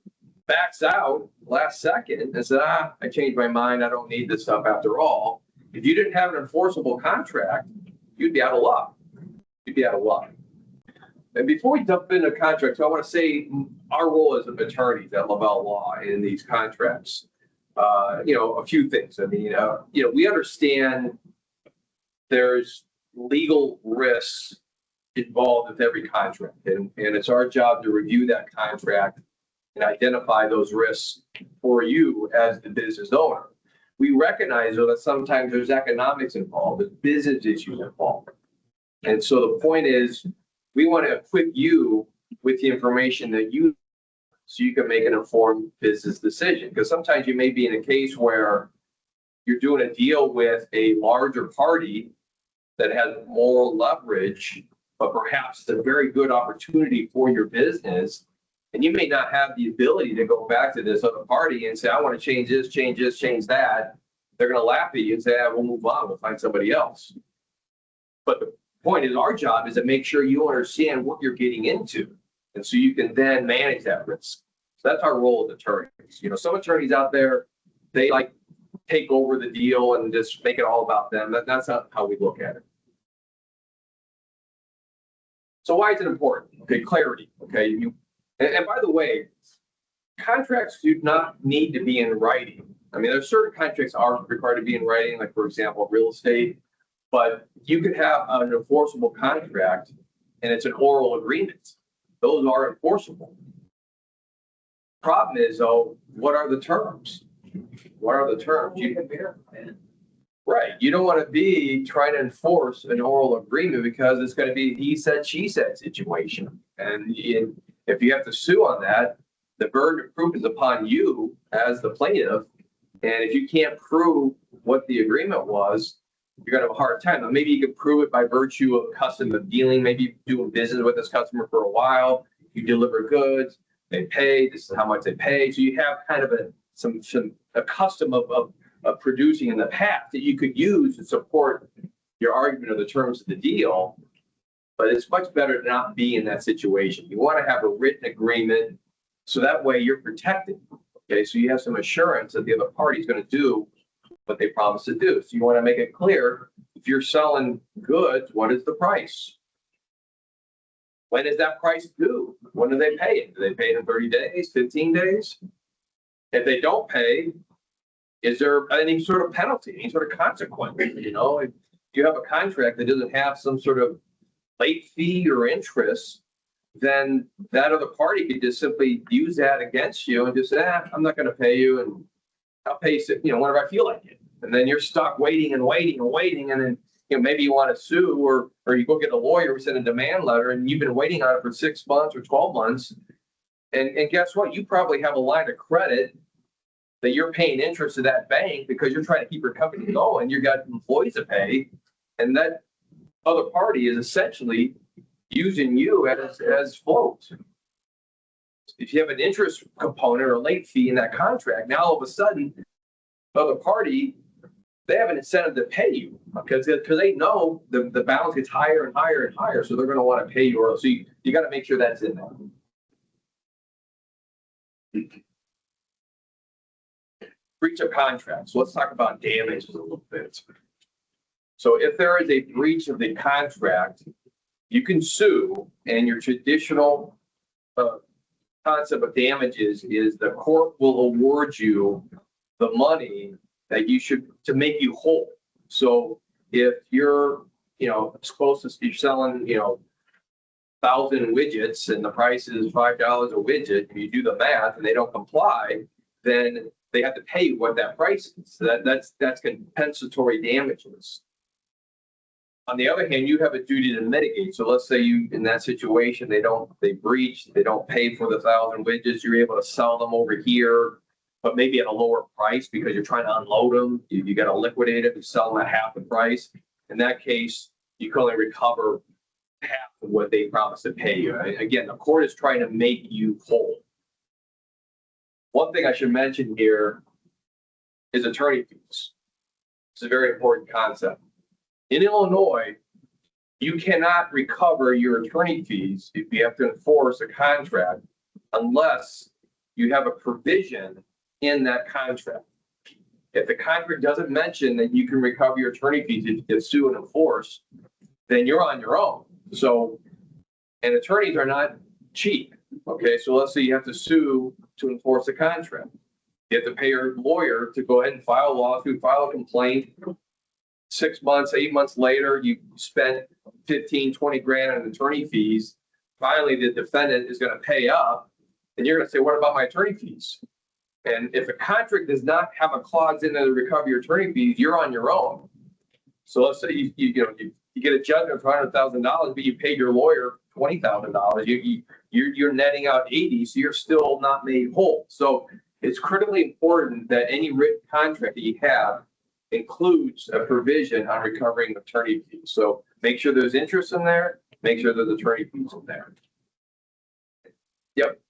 backs out last second and says, I changed my mind, I don't need this stuff after all. If you didn't have an enforceable contract, you'd be out of luck. You'd be out of luck. And before we jump into contracts, I want to say our role as attorneys at Lavelle Law in these contracts, a few things. I mean, we understand there's legal risks involved with every contract, and it's our job to review that contract and identify those risks for you as the business owner. We recognize, though, that sometimes there's economics involved, there's business issues involved. And so the point is, we want to equip you with the information that you, so you can make an informed business decision. Because sometimes you may be in a case where you're doing a deal with a larger party that has moral leverage, but perhaps it's a very good opportunity for your business. And you may not have the ability to go back to this other party and say, I want to change this, change that. They're going to laugh at you and say, we'll move on, we'll find somebody else. But the point is, our job is to make sure you understand what you're getting into. And so you can then manage that risk. So that's our role as attorneys. Some attorneys out there, they like take over the deal and just make it all about them. That's not how we look at it. So why is it important? Okay, clarity. Okay, and by the way, contracts do not need to be in writing. I mean, there's certain contracts are required to be in writing, like for example, real estate. But you could have an enforceable contract and it's an oral agreement. Those are enforceable. Problem is, though, what are the terms? What are the terms? Right. You don't want to be trying to enforce an oral agreement because it's going to be a he said, she said situation. And if you have to sue on that, the burden of proof is upon you as the plaintiff. And if you can't prove what the agreement was, you're going to have a hard time. Now, maybe you can prove it by virtue of custom of dealing. Maybe you're doing business with this customer for a while. You deliver goods, they pay. This is how much they pay. So you have kind of a custom of producing in the past that you could use to support your argument of the terms of the deal. But it's much better to not be in that situation. You want to have a written agreement so that way you're protected. Okay, so you have some assurance that the other party is going to do what they promised to do. So you want to make it clear, if you're selling goods, what is the price? When is that price due? When do they pay it? Do they pay it in 30 days, 15 days? If they don't pay, is there any sort of penalty, any sort of consequence? If you have a contract that doesn't have some sort of late fee or interest, then that other party could just simply use that against you and just say, I'm not going to pay you, and I'll pay you, whenever I feel like it. And then you're stuck waiting and waiting and waiting. And then, maybe you want to sue or you go get a lawyer, send a demand letter, and you've been waiting on it for 6 months or 12 months. And guess what? You probably have a line of credit that you're paying interest to that bank because you're trying to keep your company going. You got employees to pay. And that other party is essentially using you as float. If you have an interest component or a late fee in that contract, now all of a sudden, the other party, they have an incentive to pay you because they know the balance gets higher and higher and higher. So they're going to want to pay you. So you got to make sure that's in there. Breach of contract. So let's talk about damages a little bit. So if there is a breach of the contract, you can sue, and your traditional concept of damages is the court will award you the money that you should to make you whole. So if you're, supposed to be selling, 1,000 widgets and the price is $5 a widget, and you do the math and they don't comply, then they have to pay you what that price is. So that's compensatory damages. On the other hand, you have a duty to mitigate. So let's say you, in that situation, they breach, they don't pay for the 1,000 widgets. You're able to sell them over here, but maybe at a lower price because you're trying to unload them. You got to liquidate it and sell them at half the price. In that case, you can only recover half of what they promised to pay you. Again, the court is trying to make you whole. One thing I should mention here is attorney fees. It's a very important concept. In Illinois, you cannot recover your attorney fees if you have to enforce a contract unless you have a provision in that contract. If the contract doesn't mention that you can recover your attorney fees if you sue and enforce, then you're on your own. So, and attorneys are not cheap. Okay, so let's say you have to sue to enforce a contract. You have to pay your lawyer to go ahead and file a lawsuit, file a complaint. 6 months, 8 months later, you spent 15, 20 grand on attorney fees. Finally, the defendant is going to pay up, and you're going to say, what about my attorney fees? And if a contract does not have a clause in there to recover your attorney fees, you're on your own. So let's say you get a judgment for $100,000, but you paid your lawyer $20,000. You're netting out 80, so you're still not made whole. So it's critically important that any written contract that you have includes a provision on recovering attorney fees. So make sure there's interest in there. Make sure there's attorney fees in there. Yep.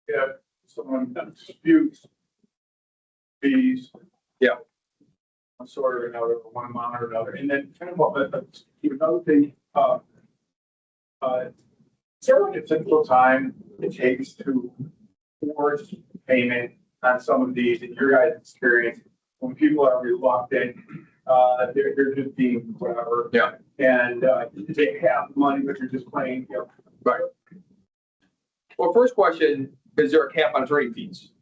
Yeah, someone disputes fees. Yeah. One sort or another, or one amount or another, and then kind of another thing, is there like a typical time it takes to force payment on some of these, in your guys' experience, when people are reluctant, they're just being whatever. Yeah. And they have money, but you're just playing, you know. Right. Well, first question, is there a cap on attorney fees?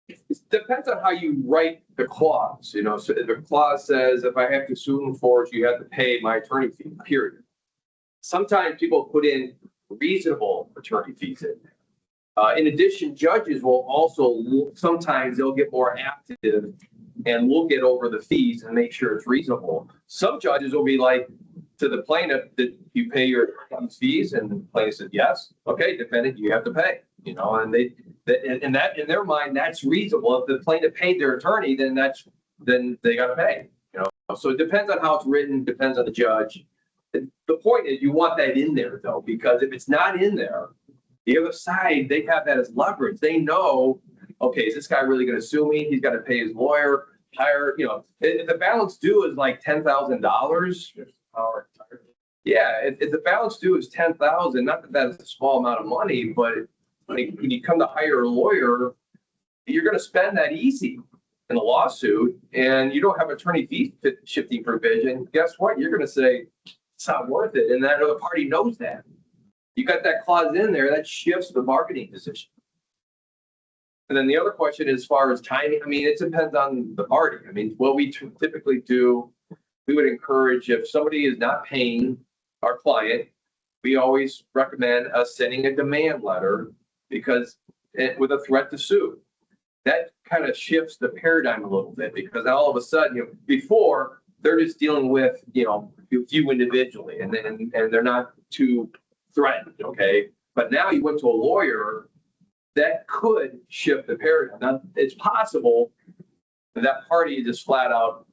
It depends on how you write the clause. You know, so if the clause says, if I have to sue and force, you have to pay my attorney fee, period. Sometimes people put in reasonable attorney fees in there. In addition, judges will also, sometimes they'll get more active and we'll get over the fees and make sure it's reasonable. Some judges will be like, to the plaintiff, that you pay your fees, and the plaintiff said, yes, okay, defendant, you have to pay, you know, and in their mind, that's reasonable. If the plaintiff paid their attorney, then they got to pay, you know. So it depends on how it's written, depends on the judge. The point is, you want that in there though, because if it's not in there, the other side, they have that as leverage. They know, okay, is this guy really going to sue me? He's got to pay his lawyer, hire, you know, if the balance due is like $10,000. Yeah, if the balance due is $10,000, not that that's a small amount of money, but like when you come to hire a lawyer, you're going to spend that easy in a lawsuit, and you don't have attorney fee shifting provision. Guess what? You're going to say it's not worth it, and that other party knows that. You got that clause in there that shifts the bargaining position. And then the other question, as far as timing, I mean, it depends on the party. I mean, what we typically do, we would encourage, if somebody is not paying our client, we always recommend us sending a demand letter, because with a threat to sue, that kind of shifts the paradigm a little bit, because all of a sudden, you know, before they're just dealing with, you know, you individually, and they're not too threatened, okay? But now you went to a lawyer, that could shift the paradigm. Now, it's possible that party is just flat out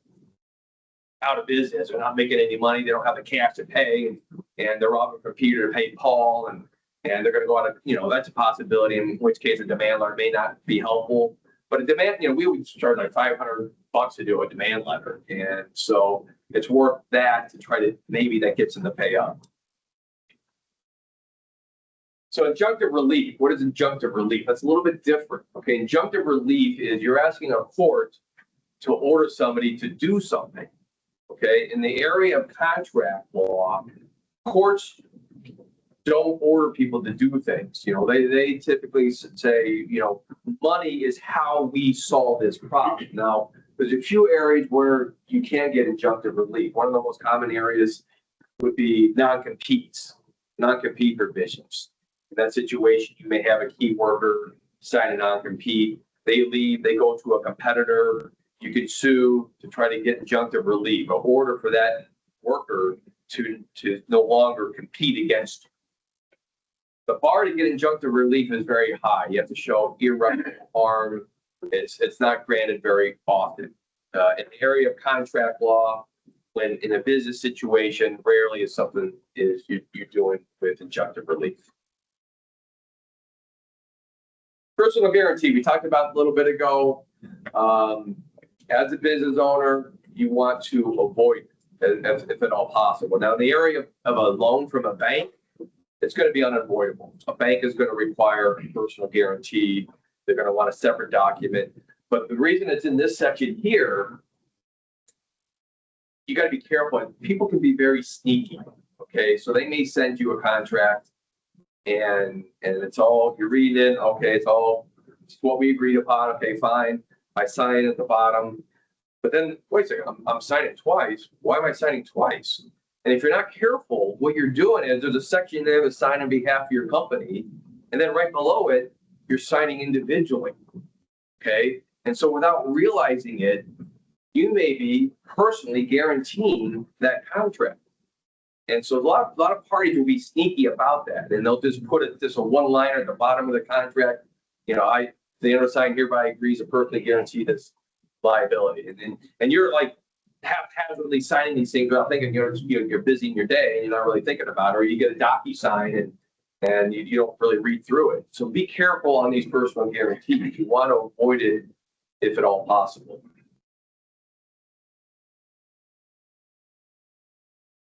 of business. They're not making any money. They don't have the cash to pay, and they're robbing a computer to pay Paul, and they're going to go out of, you know, that's a possibility, in which case a demand letter may not be helpful. But a demand, you know, we would charge like $500 to do a demand letter. And so it's worth that to try to, maybe that gets them to pay up. So injunctive relief, what is injunctive relief? That's a little bit different. Okay, injunctive relief is you're asking a court to order somebody to do something. Okay, in the area of contract law, courts don't order people to do things. You know, they typically say, you know, money is how we solve this problem. Now, there's a few areas where you can get injunctive relief. One of the most common areas would be non-compete provisions. In that situation, you may have a key worker sign a non-compete. They leave, they go to a competitor. You could sue to try to get injunctive relief, an order for that worker to no longer compete against you. The bar to get injunctive relief is very high. You have to show irreparable harm. It's not granted very often. In the area of contract law, when in a business situation, rarely is something you're doing with injunctive relief. Personal guarantee, we talked about a little bit ago. As a business owner, you want to avoid it if at all possible. Now, in the area of a loan from a bank, it's going to be unavoidable. A bank is going to require a personal guarantee. They're going to want a separate document. But the reason it's in this section here you gotta be careful. People can be very sneaky, okay? So they may send you a contract and it's all, you read it, okay, it's what we agreed upon, okay, fine. I sign at the bottom. But then, wait a second, I'm signing twice. Why am I signing twice? And if you're not careful, what you're doing is there's a section there to sign on behalf of your company. And then right below it, you're signing individually. Okay. And so without realizing it, you may be personally guaranteeing that contract. And so a lot of parties will be sneaky about that. And they'll just put it, just a one liner at the bottom of the contract. You know, the undersigned hereby agrees to personally guarantee this liability. And you're like haphazardly signing these things without thinking you're busy in your day and you're not really thinking about it, or you get a DocuSign and you don't really read through it. So be careful on these personal guarantees. You want to avoid it if at all possible.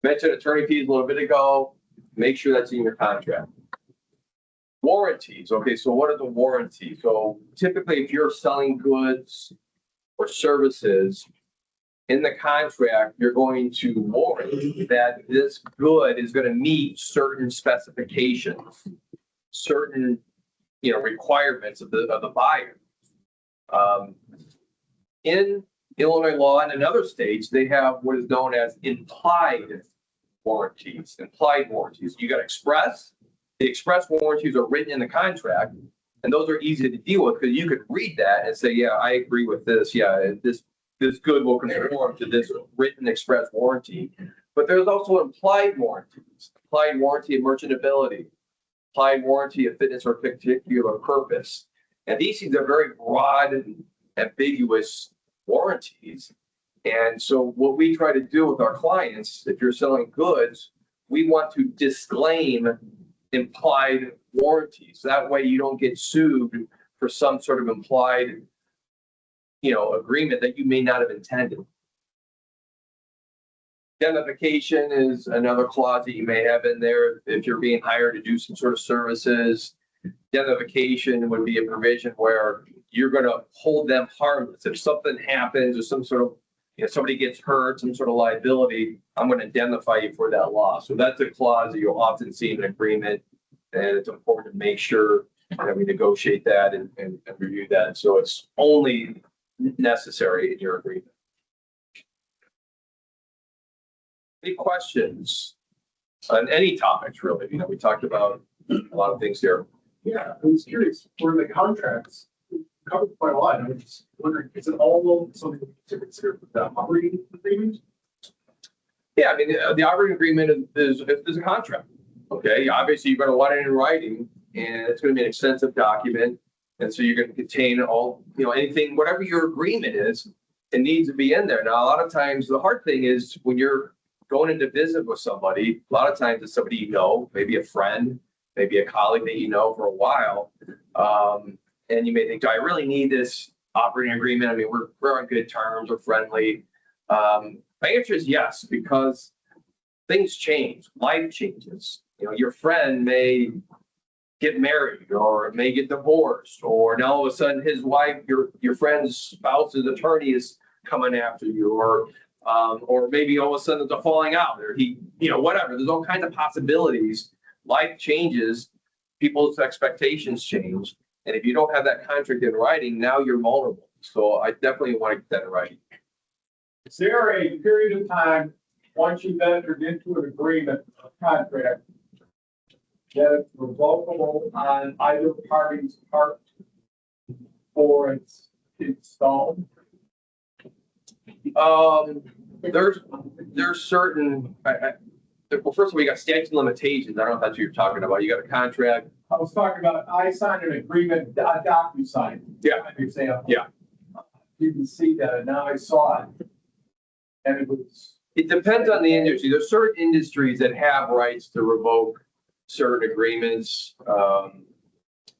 Mentioned attorney fees a little bit ago. Make sure that's in your contract. Warranties. Okay, so what are the warranties? So typically if you're selling goods or services, in the contract, you're going to warrant that this good is going to meet certain specifications, certain, requirements of the buyer. In Illinois law and in other states, they have what is known as implied warranties. Implied warranties. You got express. The express warranties are written in the contract, and those are easy to deal with because you could read that and say, yeah, I agree with this. Yeah, this good will conform to this written express warranty. But there's also implied warranties, implied warranty of merchantability, implied warranty of fitness or particular purpose. And these things are very broad and ambiguous warranties. And so what we try to do with our clients, if you're selling goods, we want to disclaim implied warranties. That way you don't get sued for some sort of implied agreement that you may not have intended. Indemnification is another clause that you may have in there if you're being hired to do some sort of services. Indemnification would be a provision where you're going to hold them harmless. If something happens or some sort of, somebody gets hurt, some sort of liability, I'm going to indemnify you for that loss. So that's a clause that you'll often see in an agreement. And it's important to make sure that we negotiate that and review that. So it's only necessary in your agreement. Any questions on any topics, really? We talked about a lot of things here. Yeah, I was curious, for the contracts, covered quite a lot. I was just wondering, is it all something to consider for the operating agreement? Yeah, I mean, the operating agreement is a contract. Okay, obviously you're going to want it in writing, and it's going to be an extensive document. And so you're going to contain all, anything, whatever your agreement is, it needs to be in there. Now, a lot of times, the hard thing is when you're going into visit with somebody, a lot of times it's somebody maybe a friend, maybe a colleague that for a while. And you may think, do I really need this operating agreement? I mean, we're on good terms, we're friendly. My answer is yes, because things change, life changes. Your friend may get married or may get divorced, or now all of a sudden his wife, your friend's spouse's attorney is coming after you, or maybe all of a sudden there's a falling out, or whatever. There's all kinds of possibilities. Life changes, people's expectations change. And if you don't have that contract in writing, now you're vulnerable. So I definitely want to get that in writing. Is there a period of time, once you've entered into an agreement, a contract, that it's revocable on either party's part or it's installed? There's certain, well, first of all, you got statute of limitations. I don't know if that's what you're talking about. You got a contract. I was talking about, I signed an agreement, a DocuSign. Yeah. For example. Yeah. You can see that, and now I saw it. And It depends on the industry. There's certain industries that have rights to revoke certain agreements.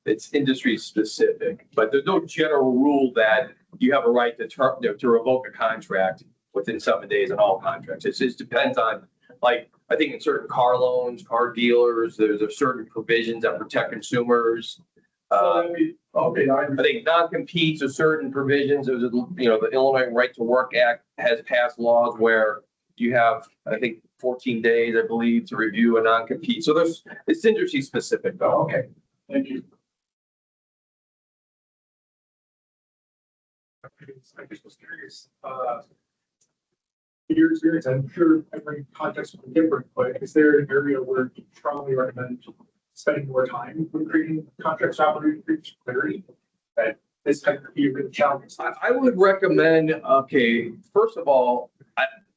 It's industry specific, but there's no general rule that you have a right to revoke a contract within 7 days on all contracts. It just depends on, like, I think in certain car loans, car dealers, there's a certain provisions that protect consumers. okay, I think non-competes or certain provisions. There's the Illinois Right to Work Act has passed laws where you have, I think, 14 days, I believe, to review a non-compete. So it's industry specific though. Okay, thank you. I just was curious, in your experience, I'm sure every context will be different, but is there an area where you strongly recommend spending more time when creating contracts operating clarity? That this type of be a good challenge. I would recommend, okay, first of all,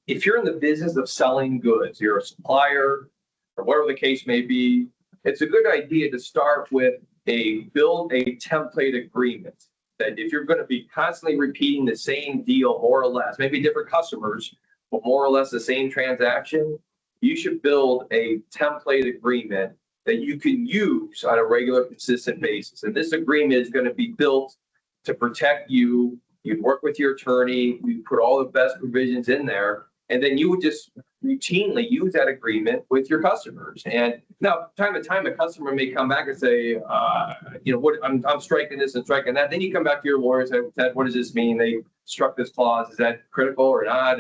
if you're in the business of selling goods, you're a supplier or whatever the case may be, it's a good idea to start with build a template agreement. That if you're going to be constantly repeating the same deal, more or less, maybe different customers, but more or less the same transaction, you should build a template agreement that you can use on a regular, consistent basis. And this agreement is going to be built to protect you. You'd work with your attorney, we put all the best provisions in there, and then you would just routinely use that agreement with your customers. And now, time to time, a customer may come back and say, what I'm striking this and striking that. Then you come back to your lawyer and say, Ted, what does this mean? They struck this clause. Is that critical or not?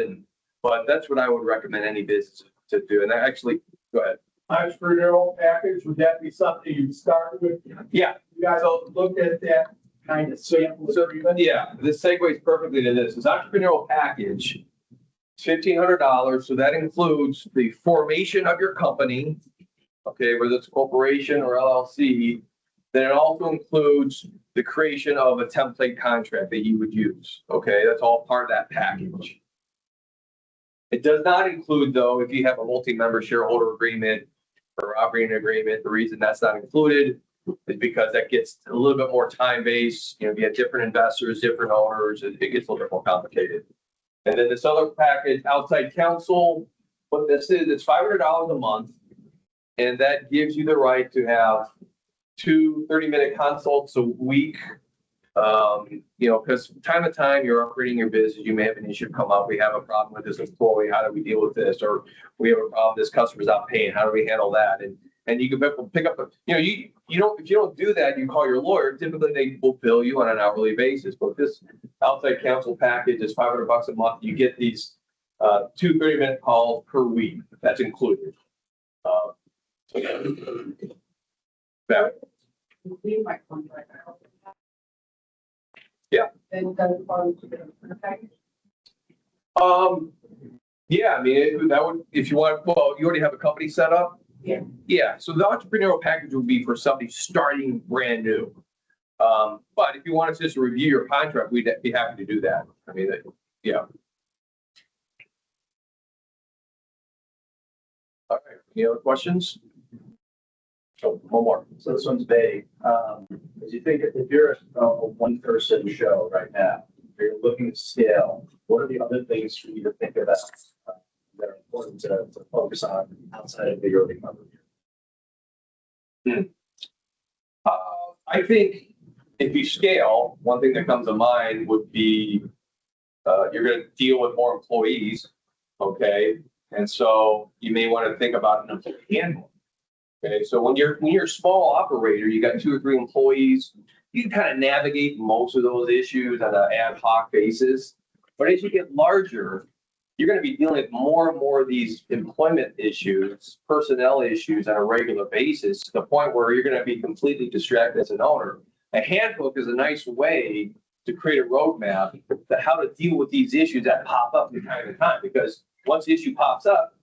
But that's what I would recommend any business to do. And actually, go ahead. Entrepreneurial package, would that be something you'd start with? Yeah. You guys all looked at that kind of sample agreement? Yeah, this segues perfectly to this. This entrepreneurial package, $1,500. So that includes the formation of your company, okay, whether it's a corporation or LLC. Then it also includes the creation of a template contract that you would use. Okay, that's all part of that package. It does not include, though, if you have a multi-member shareholder agreement or operating agreement. The reason that's not included is because that gets a little bit more time-based. You have different investors, different owners. It gets a little bit more complicated. And then this other package, outside counsel, what this is, it's $500 a month. And that gives you the right to have 2 30-minute consults a week. Because time to time you're operating your business, you may have an issue come up. We have a problem with this employee. How do we deal with this? Or we have a problem. This customer's not paying. How do we handle that? And you can pick up if you don't do that, you call your lawyer. Typically they will bill you on an hourly basis. But this outside counsel package is $500 a month. You get these 2 30-minute calls per week. That's included. Yeah. And then part of the package. Yeah, I mean, that would, if you want, well, you already have a company set up? Yeah. Yeah, so the entrepreneurial package would be for somebody starting brand new. But if you want us just to review your contract, we'd be happy to do that. I mean, yeah. All right, any other questions? So, one more. So this one's vague. As you think, if you're a one-person show right now, you're looking at scale, what are the other things for you to think about that are important to focus on outside of the early recovery? I think if you scale, one thing that comes to mind would be you're going to deal with more employees, okay? And so you may want to think about an employee handbook. Okay, so when you're a small operator, you got 2 or 3 employees, you can kind of navigate most of those issues on an ad hoc basis. But as you get larger, you're going to be dealing with more and more of these employment issues, personnel issues on a regular basis, to the point where you're going to be completely distracted as an owner. A handbook is a nice way to create a roadmap to how to deal with these issues that pop up from time to time. Because once the issue pops up,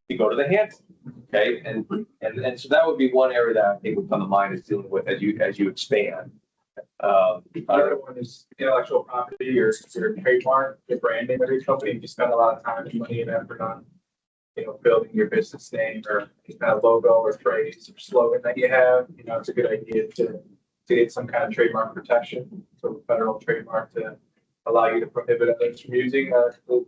you go to the handbook. Okay, and so that would be one area that I think would come to mind is dealing with as you expand. The other one is intellectual property or trademark, the branding of your company. If you spend a lot of time and money and effort on, building your business name or any kind of logo or phrase or slogan that you have, it's a good idea to get some kind of trademark protection, so federal trademark to allow you to prohibit others from using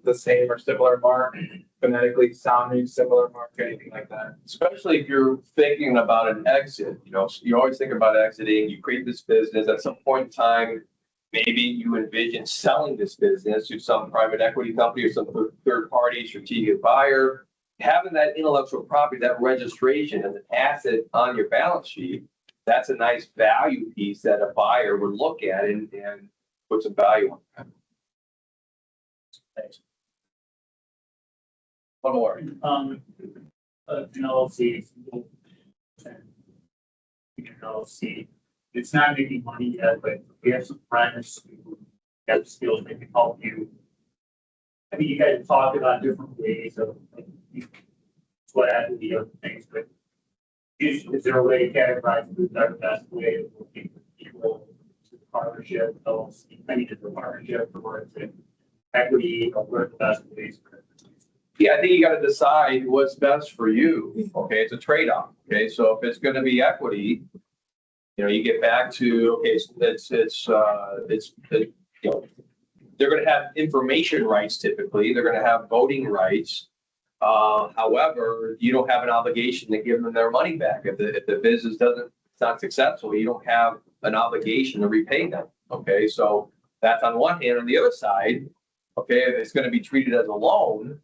the same or similar mark, phonetically sounding similar mark, anything like that. Especially if you're thinking about an exit, you always think about exiting, you create this business, at some point in time, maybe you envision selling this business to some private equity company or some third party strategic buyer. Having that intellectual property, that registration as an asset on your balance sheet, that's a nice value piece that a buyer would look at and put some value on that. Thanks. One more. An LLC. LLC, it's not making money yet, but we have some friends who have the skills that can help you. I mean, you guys talked about different ways of, like, what equity of things, but is there a way to categorize who's our best way of looking for people to the partnership, LLC, I mean, to the partnership, or is it equity, or what are the best ways for it? Yeah, I think you gotta decide what's best for you. Okay, it's a trade-off. Okay, so if it's gonna be equity, you know, you get back to, okay, so you know, they're gonna have information rights typically, they're gonna have voting rights. However, you don't have an obligation to give them their money back. If the business it's not successful, you don't have an obligation to repay them. Okay, so that's on one hand. On the other side, okay, if it's gonna be treated as a loan,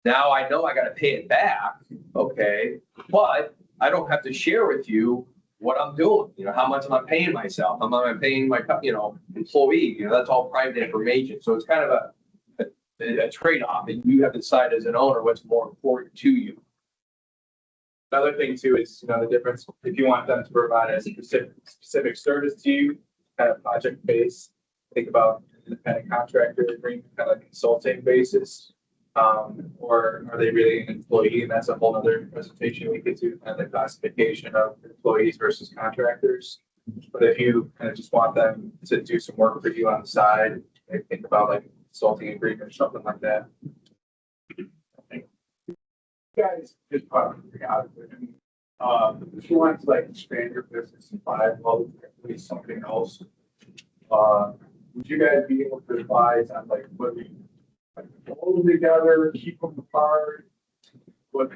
now I know I gotta pay it back, okay, but I don't have to share with you what I'm doing, you know, how much am I paying myself, how much am I paying my, employee, that's all private information, so it's kind of a trade-off, and you have to decide as an owner what's more important to you. Another thing too is, the difference, if you want them to provide a specific service to you, kind of project based, think about independent contractor agreement, kind of like consulting basis. Or are they really an employee? And that's a whole other presentation we could do, kind of the classification of employees versus contractors. But if you kind of just want them to do some work for you on the side, think about like consulting agreement or something like that. You guys just probably out of it. If you want to like expand your business and buy probably something else, would you guys be able to advise on like what we hold them together, keep them apart? What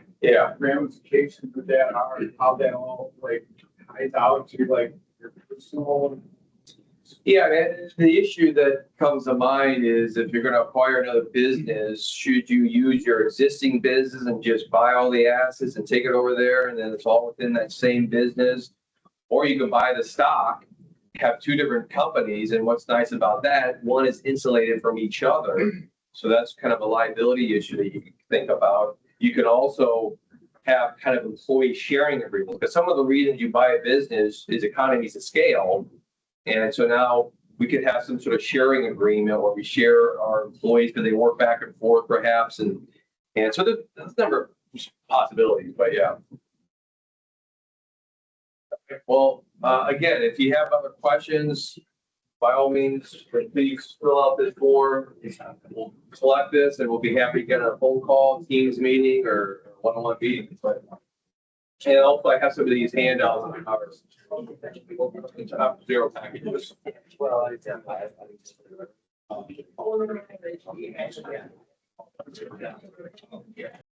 ramifications of that are, how that all like ties out to like your personal? Yeah, man, the issue that comes to mind is if you're gonna acquire another business, should you use your existing business and just buy all the assets and take it over there and then it's all within that same business? Or you can buy the stock, have two different companies, and what's nice about that, one is insulated from each other. So that's kind of a liability issue that you can think about. You can also have kind of employee sharing agreements, because some of the reasons you buy a business is economies of scale. And so now we could have some sort of sharing agreement where we share our employees because they work back and forth perhaps. And so there's a number of possibilities, but yeah. Well, again, if you have other questions, by all means, please fill out this form. We'll select this and we'll be happy to get a phone call, Teams meeting, or one-on-one meeting. But, and also I have some of these handouts on ours. Zero packages. Well,